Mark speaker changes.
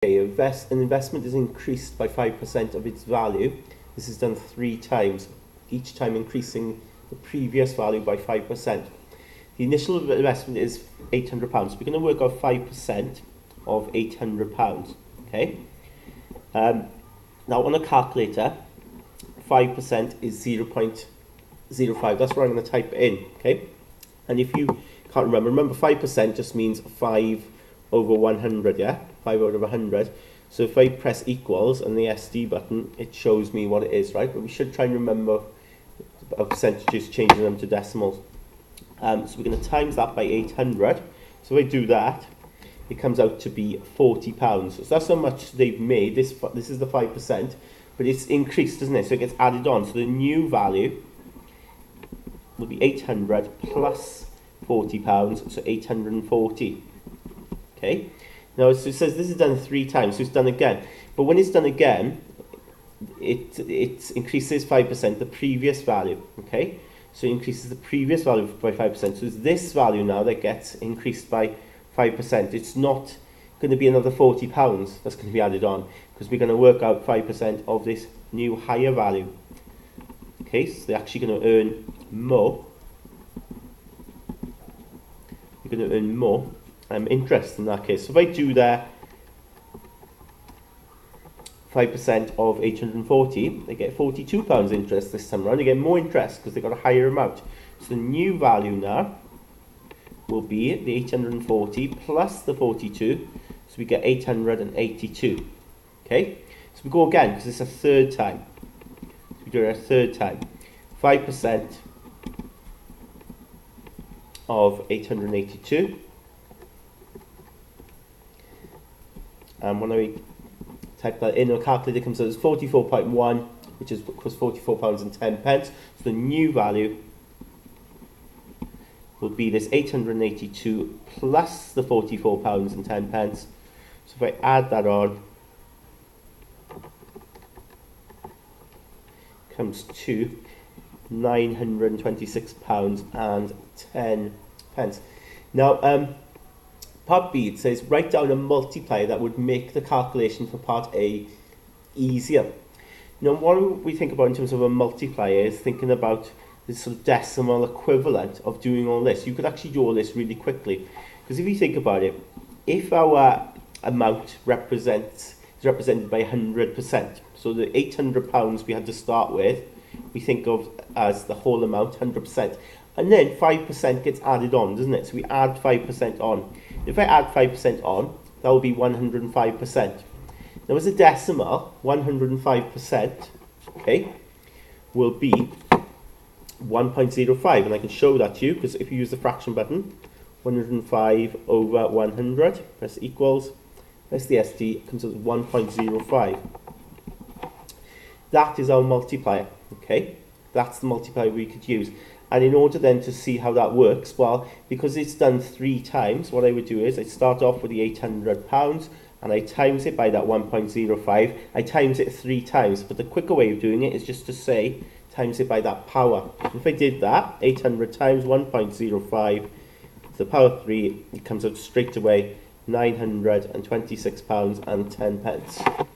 Speaker 1: An investment is increased by 5% of its value. This is done 3 times, each time increasing the previous value by 5%. The initial investment is £800. We're going to work out 5% of £800. Okay. Now on a calculator, 5% is 0.05. That's what I'm going to type in. Okay. And if you can't remember 5% just means 5 over 100. Yeah. 5 out of 100. So if I press equals and the SD button, it shows me what it is, right? But we should try and remember percentages, changing them to decimals. So we're going to times that by 800. So if I do that, it comes out to be £40. So that's how much they've made. This is the 5%, but it's increased, isn't it? So it gets added on. So the new value will be 800 plus £40, so 840. Okay. Now, so it says this is done 3 times, so it's done again. But when it's done again, it increases 5% the previous value. Okay, so it increases the previous value by 5%. So it's this value now that gets increased by 5%. It's not going to be another £40 that's going to be added on, because we're going to work out 5% of this new higher value. Okay, so they're actually going to earn more. You're going to earn more interest in that case. So if I do there 5% of 840, they get £42 interest this time around. They get more interest because they got a higher amount. So the new value now will be the 840 plus the 42, so we get 882. Okay, so we go again because it's a third time. So we do it a third time. 5% of 882. And when I type that in on a calculator, it comes out as 44.1, which is £44.10. So the new value will be this 882 plus the £44.10. So if I add that on, it comes to £926.10. Now, part B, it says write down a multiplier that would make the calculation for part A easier. Now, what we think about in terms of a multiplier is thinking about this sort of decimal equivalent of doing all this. You could actually do all this really quickly, because if you think about it, if our amount is represented by 100%, so the £800 we had to start with, we think of as the whole amount, 100%, and then 5% gets added on, doesn't it? So we add 5% on. If I add 5% on, that will be 105%. Now, as a decimal, 105%, okay, will be 1.05, and I can show that to you, because if you use the fraction button, 105 over 100, press equals, press the SD, it comes out as 1.05. That is our multiplier, okay? That's the multiplier we could use. And in order then to see how that works, well, because it's done 3 times, what I would do is I start off with the £800 and I times it by that 1.05. I times it 3 times, but the quicker way of doing it is just to say times it by that power. If I did that, 800 times 1.05 to the power 3, it comes out straight away £926.10.